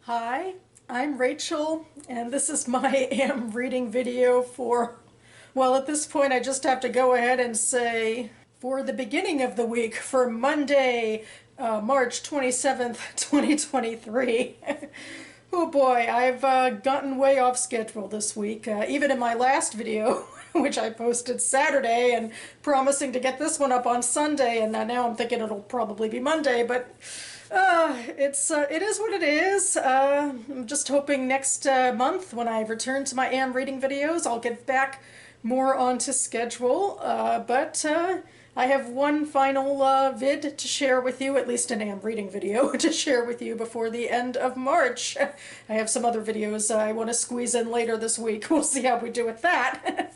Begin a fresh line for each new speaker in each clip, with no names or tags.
Hi, I'm Rachel, and this is my AM reading video for, well, at this point I just have to go ahead and say for the beginning of the week, for Monday, March 27th, 2023. Oh boy, I've gotten way off schedule this week, even in my last video, which I posted Saturday and promising to get this one up on Sunday, and now I'm thinking it'll probably be Monday, but it is what it is. I'm just hoping next month when I return to my AM reading videos, I'll get back more onto schedule, but I have one final vid to share with you, at least an AM reading video to share with you before the end of March. I have some other videos I want to squeeze in later this week. We'll see how we do with that.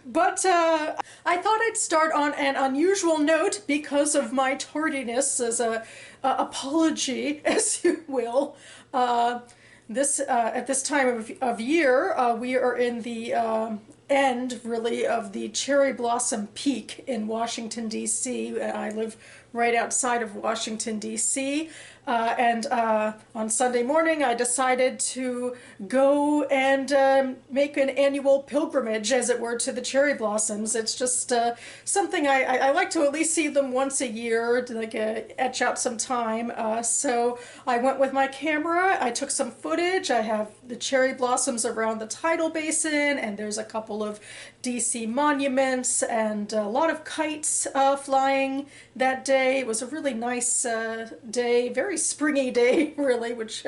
But I thought I'd start on an unusual note because of my tardiness, as a apology, as you will. At this time of year, we are in the end, really, of the cherry blossom peak in Washington, D.C. I live right outside of Washington, D.C. And on Sunday morning, I decided to go and make an annual pilgrimage, as it were, to the cherry blossoms. It's just something I like to at least see them once a year, to like etch out some time. So I went with my camera. I took some footage. I have the cherry blossoms around the tidal basin, and there's a couple of DC monuments and a lot of kites flying that day. It was a really nice day, very springy day, really, which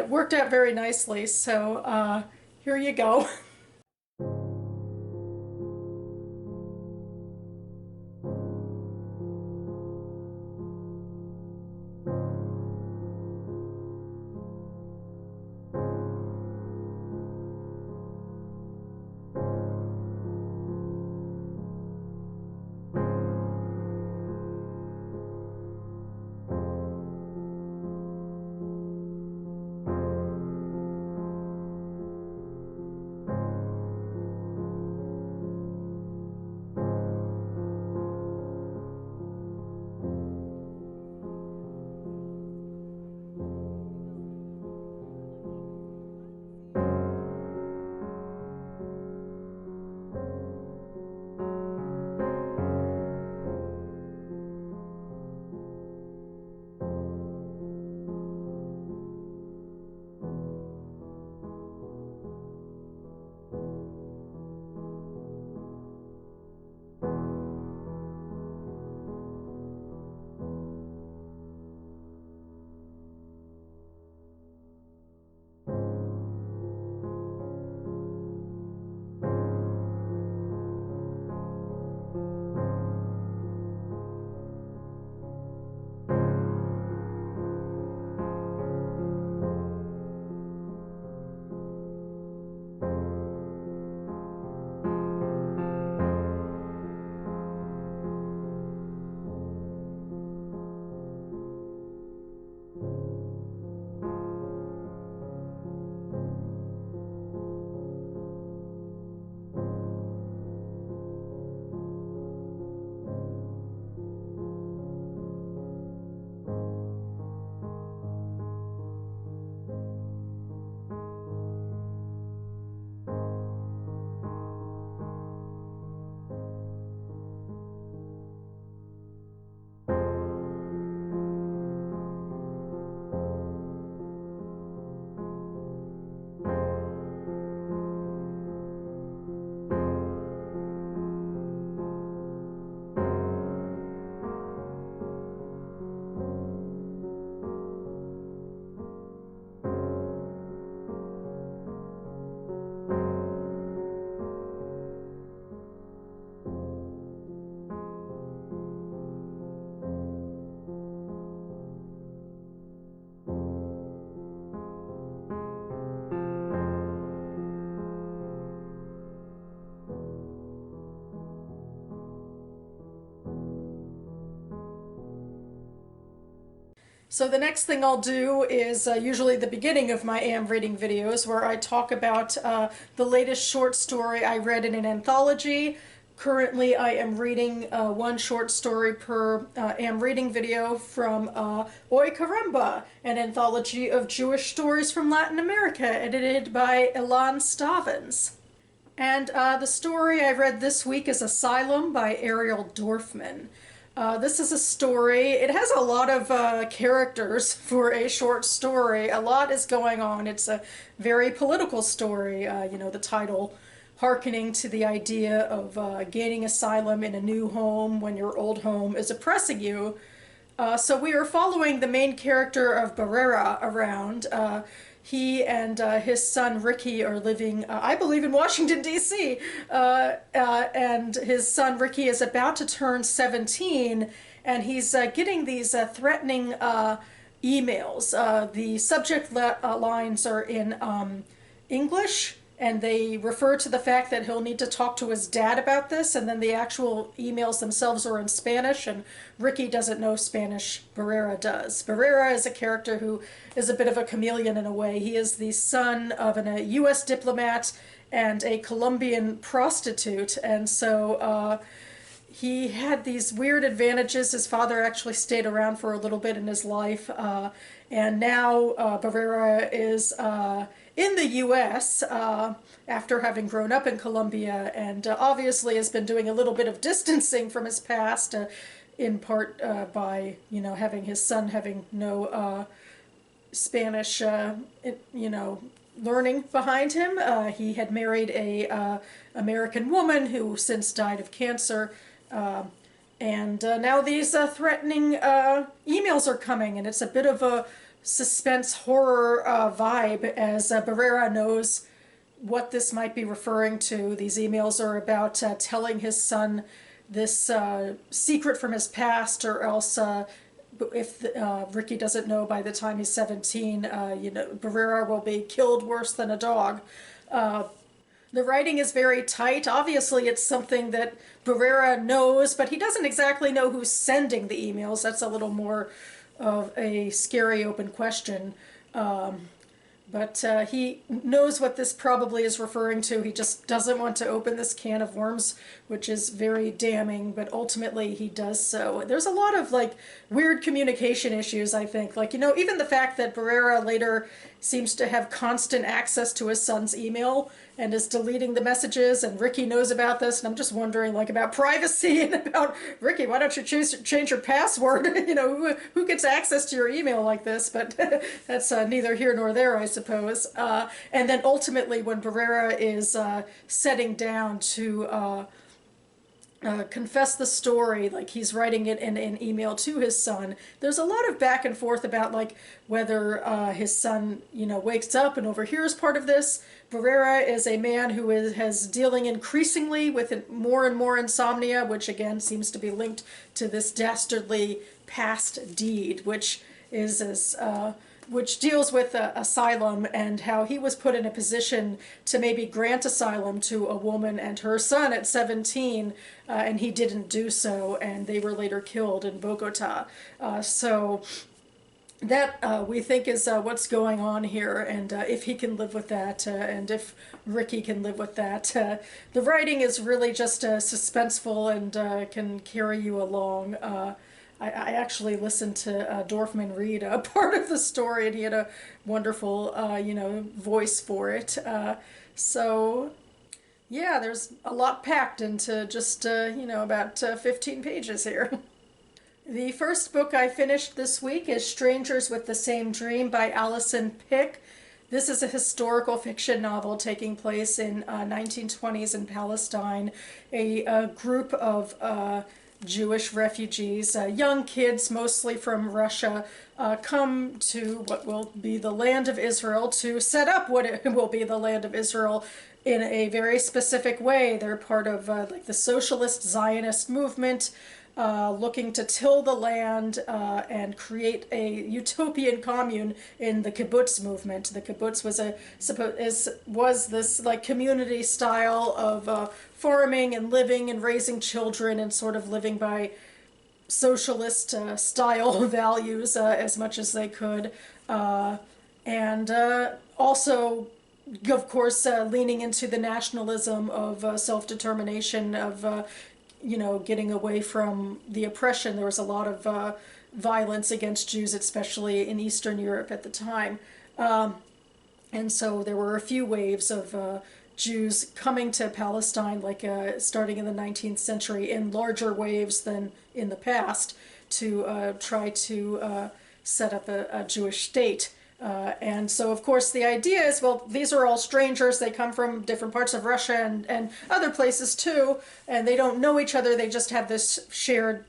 worked out very nicely. So here you go. So the next thing I'll do is usually the beginning of my AM reading videos, where I talk about the latest short story I read in an anthology Currently, I am reading one short story per am reading video from Oy Caramba, an anthology of Jewish stories from Latin America, edited by Ilan Stavins. And the story I read this week is Asylum by Ariel Dorfman. This is a story, it has a lot of characters for a short story. A lot is going on. It's a very political story, the title hearkening to the idea of gaining asylum in a new home when your old home is oppressing you. So we are following the main character of Barrera around. He and his son Ricky are living, I believe, in Washington, D.C. And his son Ricky is about to turn 17, and he's getting these threatening emails. The subject lines are in English, and they refer to the fact that he'll need to talk to his dad about this, and then the actual emails themselves are in Spanish, and Ricky doesn't know Spanish, Barrera does. Barrera is a character who is a bit of a chameleon in a way. He is the son of a U.S. diplomat and a Colombian prostitute, and so he had these weird advantages. His father actually stayed around for a little bit in his life, and now Barrera is in the U.S. After having grown up in Colombia, and obviously has been doing a little bit of distancing from his past, in part by having his son having no Spanish learning behind him. He had married a American woman who since died of cancer. And now these threatening emails are coming, and it's a bit of a suspense horror vibe as Barrera knows what this might be referring to. These emails are about telling his son this secret from his past, or else if Ricky doesn't know by the time he's 17, Barrera will be killed worse than a dog. The writing is very tight. Obviously, it's something that Barrera knows, but he doesn't exactly know who's sending the emails. That's a little more of a scary open question. But he knows what this probably is referring to. He just doesn't want to open this can of worms, which is very damning, but ultimately he does so. There's a lot of weird communication issues, I think. Even the fact that Barrera later seems to have constant access to his son's email and is deleting the messages, and Ricky knows about this, and I'm just wondering about privacy and about, Ricky, why don't you change your password? Who gets access to your email like this? But that's neither here nor there, I suppose. And then ultimately when Barrera is setting down to confess the story, he's writing it in an email to his son, there's a lot of back and forth about whether his son wakes up and overhears part of this. Barrera is a man who has dealing increasingly with more and more insomnia, which again seems to be linked to this dastardly past deed, which deals with asylum and how he was put in a position to maybe grant asylum to a woman and her son at 17, and he didn't do so, and they were later killed in Bogota. So that we think is what's going on here, and if he can live with that, and if Ricky can live with that. The writing is really just suspenseful and can carry you along. I actually listened to Dorfman read a part of the story, and he had a wonderful, voice for it. So, yeah, there's a lot packed into just, about 15 pages here. The first book I finished this week is Strangers with the Same Dream by Alison. This is a historical fiction novel taking place in 1920s in Palestine. A group of Jewish refugees, young kids mostly from Russia, come to what will be the land of Israel to set up what it will be the land of Israel in a very specific way. They're part of the socialist Zionist movement, looking to till the land and create a utopian commune in the kibbutz movement. The kibbutz was this community style of farming and living and raising children and sort of living by socialist style values as much as they could, and also of course, leaning into the nationalism of self-determination, of getting away from the oppression. There was a lot of violence against Jews, especially in Eastern Europe at the time. And so there were a few waves of Jews coming to Palestine, like starting in the 19th century, in larger waves than in the past, to try to set up a Jewish state. And so, of course, the idea is, well, these are all strangers. They come from different parts of Russia and other places too, and they don't know each other. They just have this shared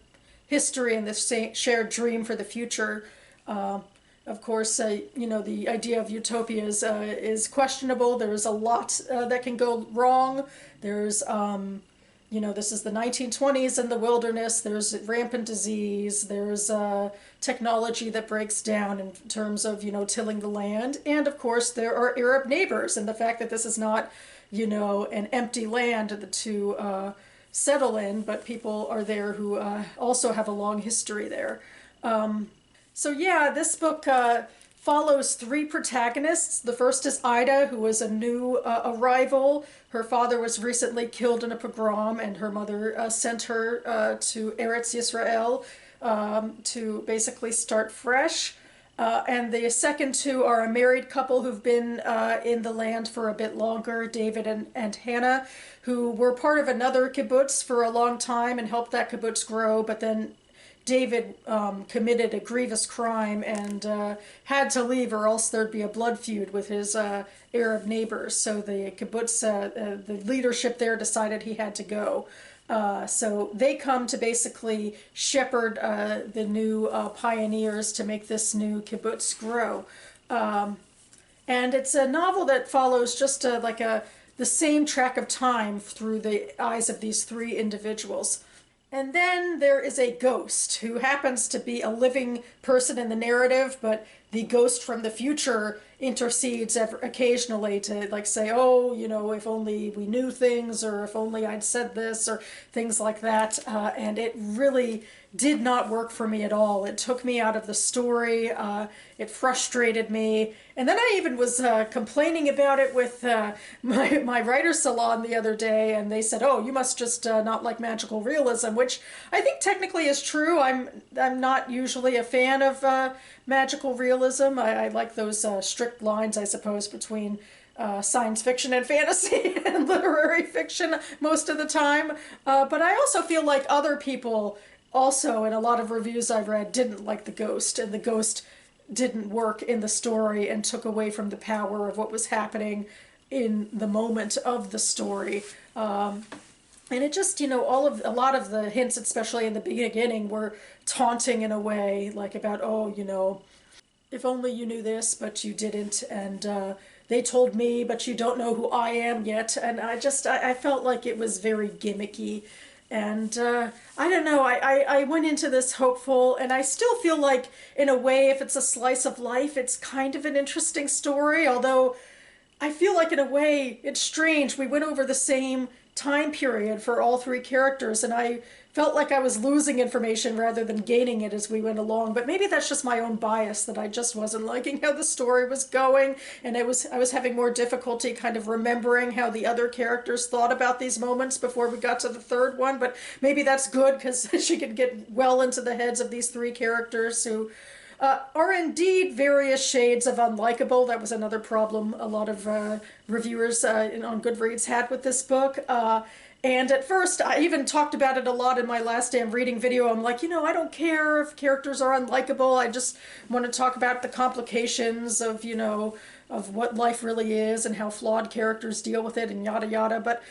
history and this shared dream for the future. Of course, the idea of utopia is questionable. There's a lot that can go wrong. There's, this is the 1920s in the wilderness. There's rampant disease. There's technology that breaks down in terms of, tilling the land. And, of course, there are Arab neighbors. And the fact that this is not, an empty land to settle in, but people are there who also have a long history there. So yeah, this book follows three protagonists. The first is Ida, who was a new arrival. Her father was recently killed in a pogrom, and her mother sent her to Eretz Yisrael to basically start fresh. And the second two are a married couple who've been in the land for a bit longer, David and Hannah, who were part of another kibbutz for a long time and helped that kibbutz grow, but then David committed a grievous crime and had to leave, or else there'd be a blood feud with his Arab neighbors. So the kibbutz, the leadership there decided he had to go. So they come to basically shepherd the new pioneers to make this new kibbutz grow. And it's a novel that follows just the same track of time through the eyes of these three individuals. And then there is a ghost who happens to be a living person in the narrative, but the ghost from the future intercedes occasionally to say, oh, if only we knew things, or if only I'd said this, or things like that. And it really did not work for me at all. It took me out of the story. It frustrated me. And then I even was complaining about it with my writer's salon the other day, and they said, oh, you must just not like magical realism, which I think technically is true. I'm not usually a fan of magical realism. I like those strict lines, I suppose, between science fiction and fantasy and literary fiction most of the time. But I also feel like other people also, in a lot of reviews I've read, didn't like the ghost, and the ghost didn't work in the story and took away from the power of what was happening in the moment of the story. And it just, a lot of the hints, especially in the beginning, were taunting in a way, like about, oh, if only you knew this, but you didn't, and they told me, but you don't know who I am yet. And I felt like it was very gimmicky. And I don't know, I went into this hopeful, and I still feel like, in a way, if it's a slice of life, it's kind of an interesting story, although I feel like, in a way, it's strange. We went over the same time period for all three characters, and I felt like I was losing information rather than gaining it as we went along. But maybe that's just my own bias, that I just wasn't liking how the story was going, and I was having more difficulty kind of remembering how the other characters thought about these moments before we got to the third one. But maybe that's good, because she could get well into the heads of these three characters who are indeed various shades of unlikable. That was another problem a lot of reviewers on Goodreads had with this book. And at first, I even talked about it a lot in my last damn reading video. I'm like, I don't care if characters are unlikable. I just want to talk about the complications of, of what life really is and how flawed characters deal with it and yada yada. But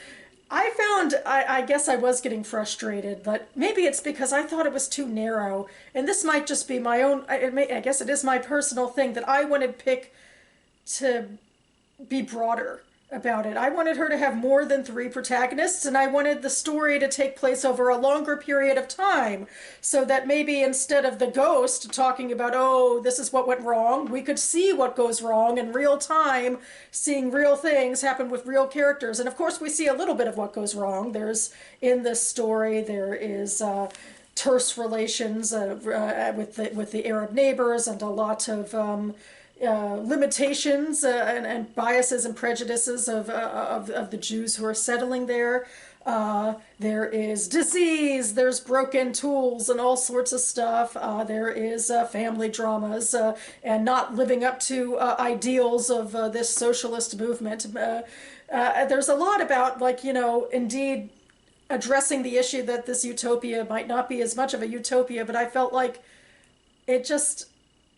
I found, I guess I was getting frustrated, but maybe it's because I thought it was too narrow. And this might just be my own, I guess it is my personal thing, that I wanted Pick to be broader about it. I wanted her to have more than three protagonists, and I wanted the story to take place over a longer period of time, so that maybe instead of the ghost talking about, oh, this is what went wrong, we could see what goes wrong in real time, seeing real things happen with real characters. And of course we see a little bit of what goes wrong. There's, in this story, there is terse relations with the Arab neighbors, and a lot of limitations and biases and prejudices of the Jews who are settling there. There is disease, there's broken tools and all sorts of stuff. There is family dramas and not living up to ideals of this socialist movement. There's a lot about, like, you know, indeed addressing the issue that this utopia might not be as much of a utopia, but I felt like it just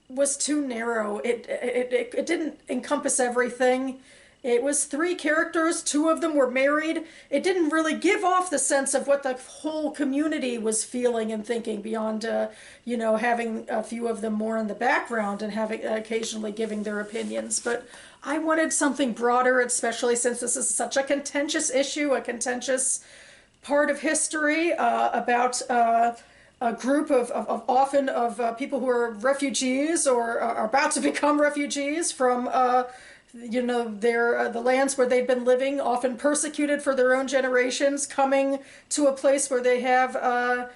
was too narrow. It didn't encompass everything. It was 3 characters, 2 of them were married. It didn't really give off the sense of what the whole community was feeling and thinking beyond, you know, having a few of them more in the background and having occasionally giving their opinions. But I wanted something broader, especially since this is such a contentious issue, a contentious part of history about a group of often of people who are refugees or are about to become refugees from you know, their the lands where they've been living, often persecuted for their own generations, coming to a place where they have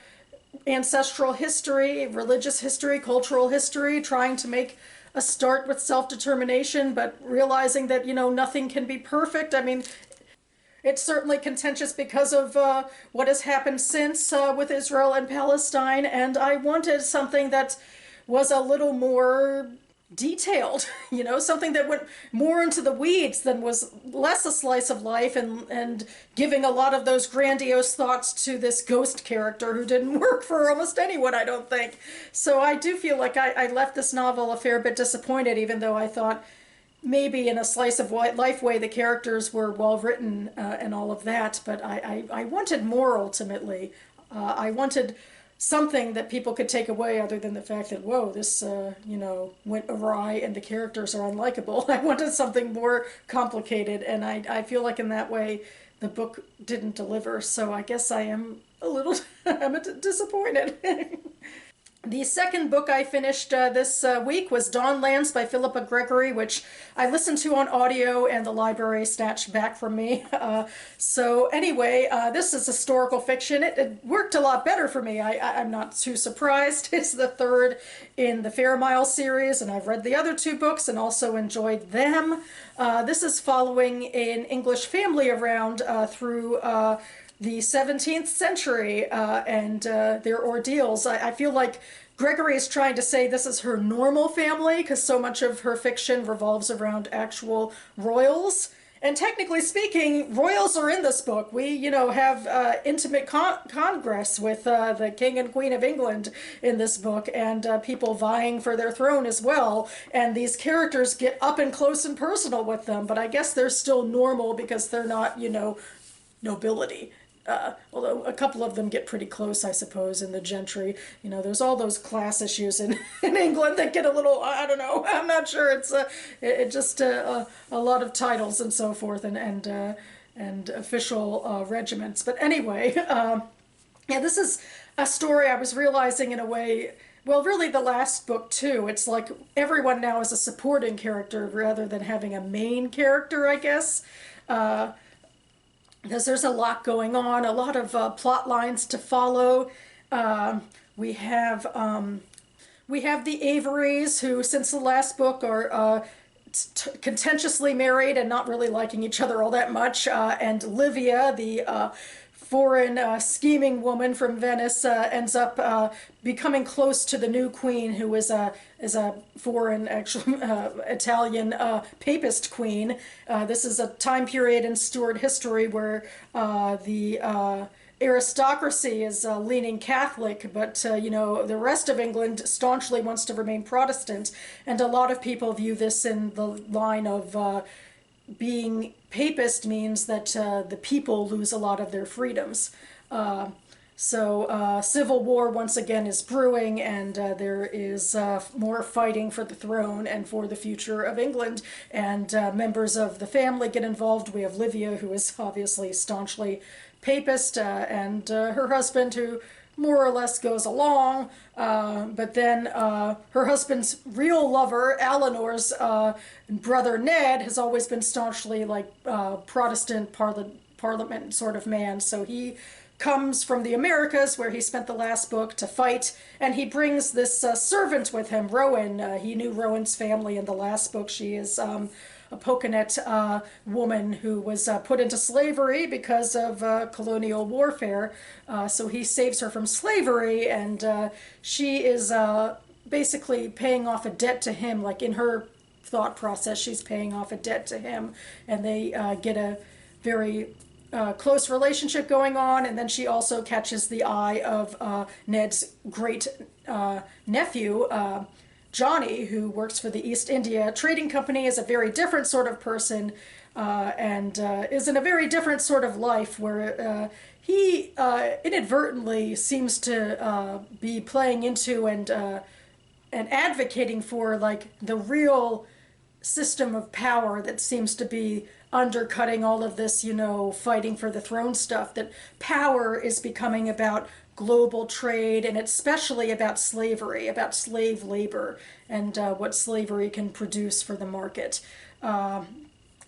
ancestral history, religious history, cultural history, trying to make a start with self-determination, but realizing that, you know, nothing can be perfect. I mean, it's certainly contentious because of what has happened since with Israel and Palestine, and I wanted something that was a little more detailed, you know, something that went more into the weeds than was less a slice of life and giving a lot of those grandiose thoughts to this ghost character who didn't work for almost anyone, I don't think. So I do feel like I left this novel a fair bit disappointed, even though I thought maybe in a slice of life way the characters were well written and all of that, but I wanted more ultimately. I wanted something that people could take away other than the fact that, whoa, this, you know, went awry and the characters are unlikable. I wanted something more complicated, and I feel like in that way the book didn't deliver, so I guess I am a little I'm disappointed. The second book I finished this week was DAWNLANDS by Philippa Gregory, which I listened to on audio and the library snatched back from me. So anyway, this is historical fiction. It worked a lot better for me. I'm not too surprised. It's the 3rd in the Fair Mile series, and I've read the other 2 books and also enjoyed them. This is following an English family around through the 17th century and their ordeals. I feel like Gregory is trying to say this is her normal family because so much of her fiction revolves around actual royals. And technically speaking, royals are in this book. We, you know, have intimate congress with the King and Queen of England in this book, and people vying for their throne as well. And these characters get up and close and personal with them, but I guess they're still normal because they're not, you know, nobility. Although a couple of them get pretty close, I suppose, in the gentry. You know, there's all those class issues in England that get a little, I don't know, I'm not sure. It's just a lot of titles and so forth and official regiments. But anyway, yeah, this is a story I was realizing in a way, well, really the last book too. It's like everyone now is a supporting character rather than having a main character, I guess. Because there's a lot going on, a lot of plot lines to follow. We have the Averys, who since the last book are contentiously married and not really liking each other all that much, and Livia, the foreign scheming woman from Venice, ends up becoming close to the new queen, who is a foreign, actual Italian papist queen. This is a time period in Stuart history where the aristocracy is leaning Catholic, but you know, the rest of England staunchly wants to remain Protestant, and a lot of people view this in the line of being papist means that the people lose a lot of their freedoms. So civil war once again is brewing, and there is more fighting for the throne and for the future of England, and members of the family get involved. We have Livia, who is obviously staunchly papist, and her husband, who more or less goes along, but then her husband's real lover, Eleanor's brother Ned, has always been staunchly like Protestant parliament sort of man, so he comes from the Americas, where he spent the last book, to fight, and he brings this servant with him, Rowan. He knew Rowan's family in the last book. She is a Poconet woman who was put into slavery because of colonial warfare. So he saves her from slavery, and she is basically paying off a debt to him. Like, in her thought process, she's paying off a debt to him, and they get a very close relationship going on. And then she also catches the eye of Ned's great nephew, Johnny, who works for the East India Trading Company, is a very different sort of person, and is in a very different sort of life, where he inadvertently seems to be playing into and advocating for, like, the real system of power that seems to be undercutting all of this, you know, fighting for the throne stuff. That power is becoming about global trade, and especially about slavery, about slave labor, and what slavery can produce for the market. And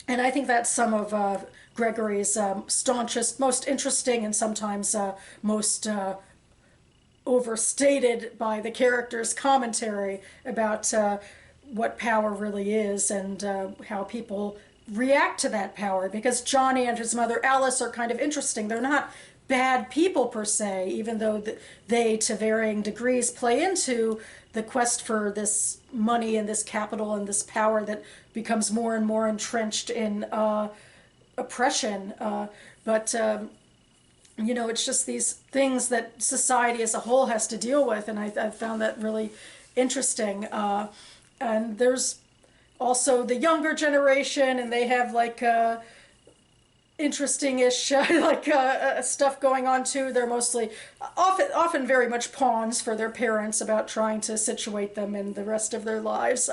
I think that's some of Gregory's staunchest, most interesting, and sometimes most overstated by the characters' commentary about what power really is, and how people react to that power. Because Johnny and his mother Alice are kind of interesting. They're not bad people per se, even though they, to varying degrees, play into the quest for this money and this capital and this power that becomes more and more entrenched in oppression. But you know, it's just these things that society as a whole has to deal with, and I found that really interesting. And there's also the younger generation, and they have like interesting-ish stuff going on too. They're mostly often very much pawns for their parents about trying to situate them in the rest of their lives.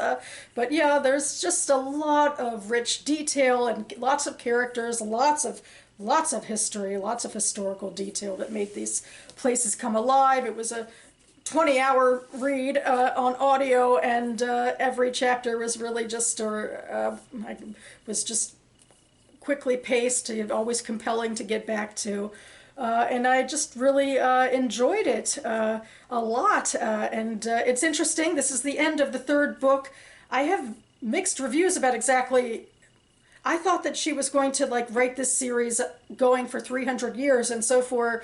But yeah, there's just a lot of rich detail and lots of characters, lots of history, lots of historical detail that made these places come alive. It was a 20-hour read on audio, and every chapter was really just, was just quickly paced, always compelling to get back to. And I just really enjoyed it a lot. And it's interesting, this is the end of the third book. I have mixed reviews about exactly... I thought that she was going to like write this series going for 300 years, and so far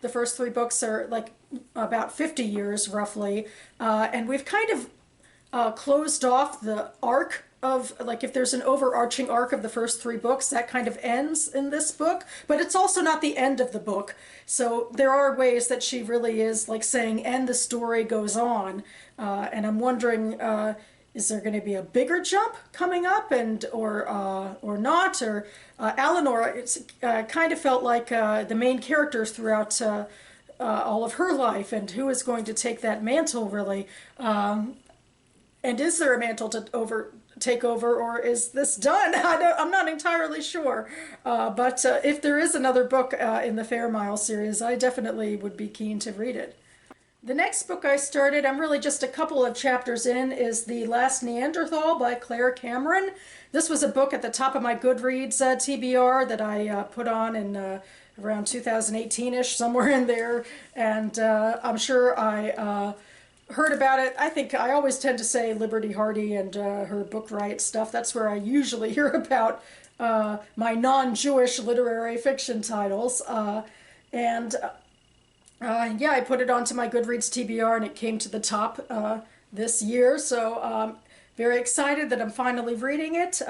the first three books are like about 50 years roughly, and we've kind of closed off the arc of, like, if there's an overarching arc of the first three books, that kind of ends in this book, but it's also not the end of the book. So there are ways that she really is like saying, and the story goes on, and I'm wondering, is there going to be a bigger jump coming up, and or not? Or Eleanor, it's kind of felt like the main characters throughout all of her life, and who is going to take that mantle really? And is there a mantle to take over, or is this done? I'm not entirely sure. But if there is another book in the Fair Mile series, I definitely would be keen to read it. The next book I started, I'm really just a couple of chapters in, is The Last Neanderthal by Claire Cameron. This was a book at the top of my Goodreads TBR that I put on in around 2018-ish, somewhere in there, and I'm sure I heard about it. I think I always tend to say Liberty Hardy and her Book Riot stuff. That's where I usually hear about my non-Jewish literary fiction titles. Yeah, I put it onto my Goodreads TBR, and it came to the top this year, so very excited that I'm finally reading it.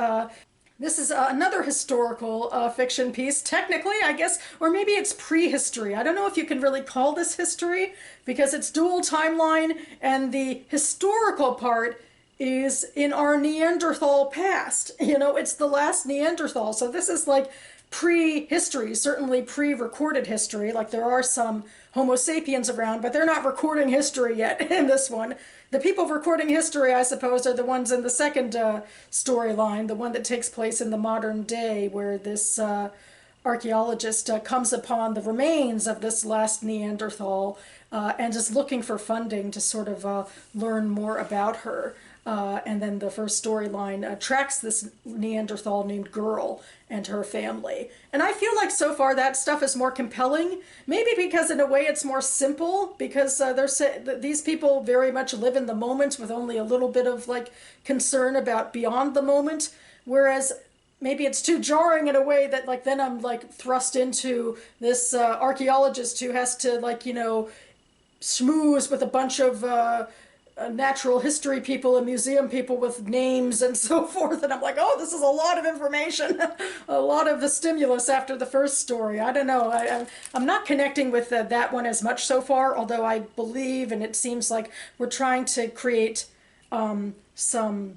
This is another historical fiction piece, technically, I guess, or maybe it's prehistory. I don't know if you can really call this history, because it's dual timeline, and the historical part is in our Neanderthal past. You know, it's the last Neanderthal, so this is like pre-history, certainly pre-recorded history. Like, there are some Homo sapiens around, but they're not recording history yet in this one. The people recording history, I suppose, are the ones in the second storyline, the one that takes place in the modern day, where this archaeologist comes upon the remains of this last Neanderthal and is looking for funding to sort of learn more about her. and then the first storyline tracks this Neanderthal named Girl and her family. And I feel like so far that stuff is more compelling, maybe because in a way it's more simple, because these people very much live in the moment with only a little bit of like concern about beyond the moment, whereas maybe it's too jarring in a way that like then I'm like thrust into this archaeologist who has to like, you know, schmooze with a bunch of natural history people and museum people with names and so forth, and I'm like, oh, this is a lot of information, a lot of the stimulus after the first story. I don't know, I'm not connecting with that one as much so far, although I believe, and it seems like we're trying to create some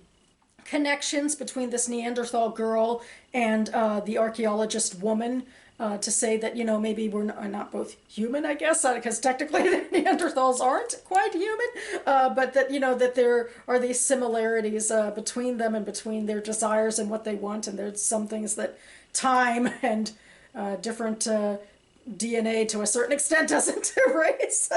connections between this Neanderthal girl and the archaeologist woman, to say that, you know, maybe we're not both human, I guess, because technically the Neanderthals aren't quite human, but that, you know, that there are these similarities between them and between their desires and what they want, and there's some things that time and different DNA to a certain extent doesn't erase.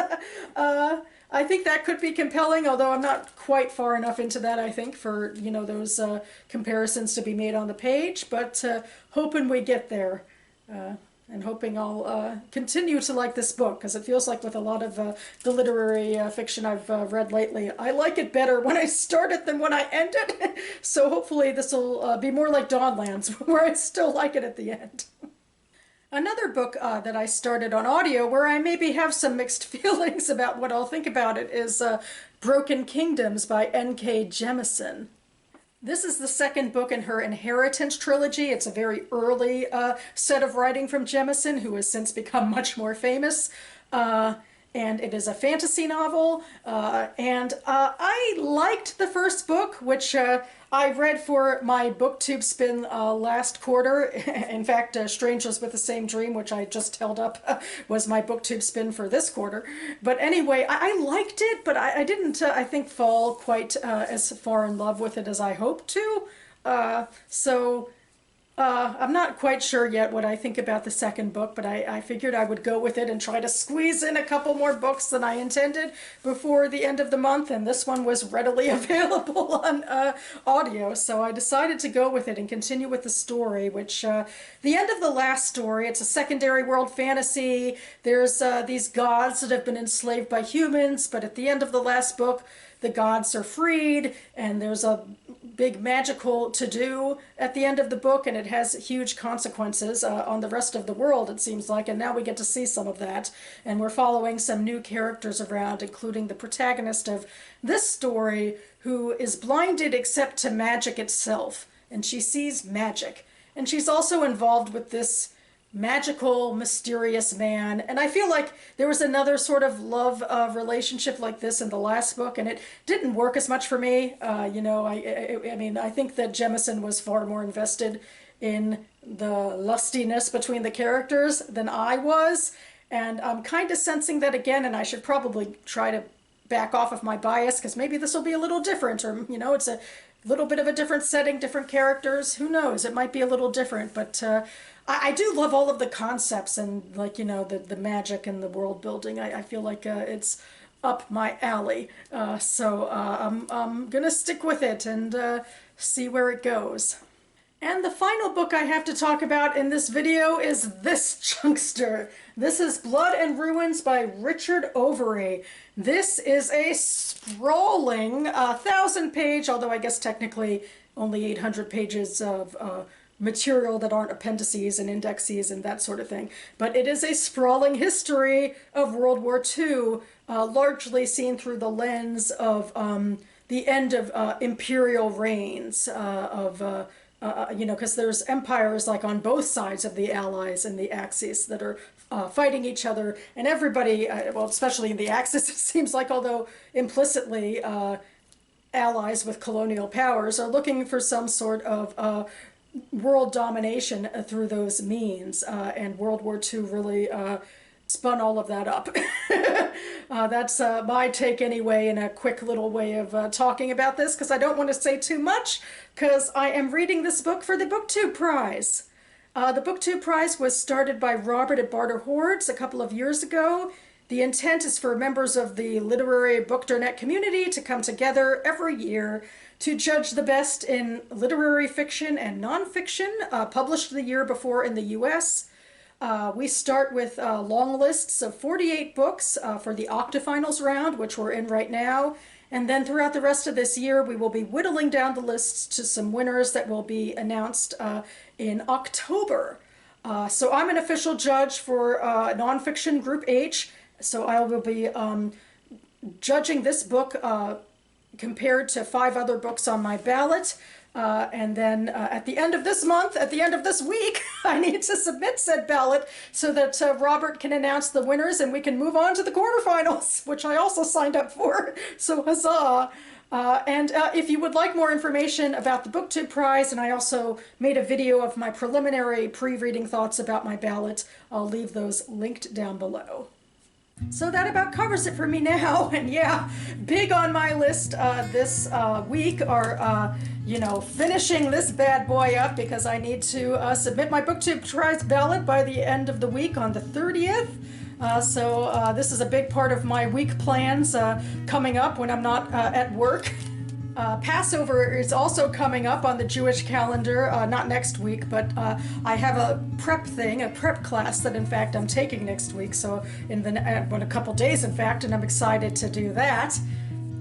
I think that could be compelling, although I'm not quite far enough into that, I think, for, you know, those comparisons to be made on the page, but hoping we get there. And hoping I'll continue to like this book, because it feels like with a lot of the literary fiction I've read lately, I like it better when I start it than when I end it. So hopefully this will be more like Dawnlands, where I still like it at the end. Another book that I started on audio, where I maybe have some mixed feelings about what I'll think about it, is Broken Kingdoms by N.K. Jemisin. This is the second book in her Inheritance trilogy. It's a very early set of writing from Jemisin, who has since become much more famous. And it is a fantasy novel. And I liked the first book, which I read for my booktube spin last quarter. In fact, Strangers with the Same Dream, which I just held up, was my booktube spin for this quarter. But anyway, I liked it, but I didn't, I think, fall quite as far in love with it as I hoped to. I'm not quite sure yet what I think about the second book, but I figured I would go with it and try to squeeze in a couple more books than I intended before the end of the month, and this one was readily available on audio, so I decided to go with it and continue with the story, which, the end of the last story, it's a secondary world fantasy. There's these gods that have been enslaved by humans, but at the end of the last book, the gods are freed, and there's a big magical to-do at the end of the book, and it has huge consequences on the rest of the world, it seems like, and now we get to see some of that. And we're following some new characters around, including the protagonist of this story, who is blinded except to magic itself, and she sees magic. And she's also involved with this magical, mysterious man, and I feel like there was another sort of love relationship like this in the last book, and it didn't work as much for me. You know, I mean, I think that Jemisin was far more invested in the lustiness between the characters than I was, and I'm kind of sensing that again, and I should probably try to back off of my bias, because maybe this will be a little different, or, you know, it's a little bit of a different setting, different characters, who knows, it might be a little different, but I do love all of the concepts and, like, you know, the magic and the world building. I feel like it's up my alley. So I'm gonna stick with it and see where it goes. And the final book I have to talk about in this video is this chunkster. This is Blood and Ruins by Richard Overy. This is a sprawling 1,000-page, although I guess technically only 800 pages of material that aren't appendices and indexes and that sort of thing. But it is a sprawling history of World War II, largely seen through the lens of the end of imperial reigns, you know, because there's empires like on both sides of the Allies and the Axis that are fighting each other, and everybody, well, especially in the Axis, it seems like, although implicitly allies with colonial powers, are looking for some sort of world domination through those means, and World War II really spun all of that up. That's my take anyway, in a quick little way of talking about this, because I don't want to say too much, because I am reading this book for the BookTube Prize. The BookTube Prize was started by Robert at Barter Hordes a couple of years ago, The intent is for members of the literary bookdernet community to come together every year to judge the best in literary fiction and nonfiction published the year before in the US. We start with long lists of 48 books for the octafinals round, which we're in right now. And then throughout the rest of this year, we will be whittling down the lists to some winners that will be announced in October. So I'm an official judge for nonfiction Group H. So I will be judging this book compared to 5 other books on my ballot. And then at the end of this month, at the end of this week, I need to submit said ballot so that Robert can announce the winners and we can move on to the quarterfinals, which I also signed up for. So huzzah! And if you would like more information about the BookTube Prize, and I also made a video of my preliminary pre-reading thoughts about my ballot, I'll leave those linked down below. So that about covers it for me now. And yeah, big on my list this week are, finishing this bad boy up because I need to submit my BookTube Prize ballot by the end of the week on the 30th. So this is a big part of my week plans coming up when I'm not at work. Passover is also coming up on the Jewish calendar, not next week, but I have a prep class that in fact I'm taking next week, so in a couple days in fact, and I'm excited to do that.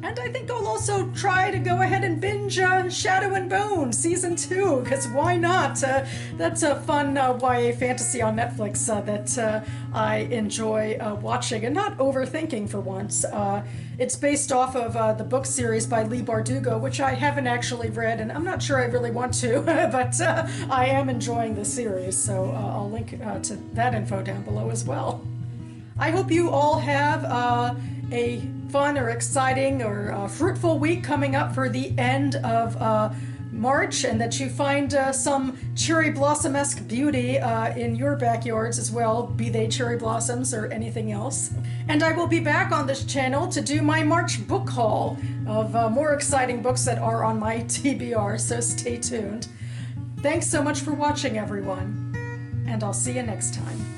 And I think I'll also try to go ahead and binge Shadow and Bone Season 2, because why not? That's a fun YA fantasy on Netflix that I enjoy watching and not overthinking for once. It's based off of the book series by Leigh Bardugo, which I haven't actually read, and I'm not sure I really want to, but I am enjoying the series, so I'll link to that info down below as well. I hope you all have a fun or exciting or fruitful week coming up for the end of March, and that you find some cherry blossom-esque beauty in your backyards as well, be they cherry blossoms or anything else. And I will be back on this channel to do my March book haul of more exciting books that are on my TBR, so stay tuned. Thanks so much for watching, everyone, and I'll see you next time.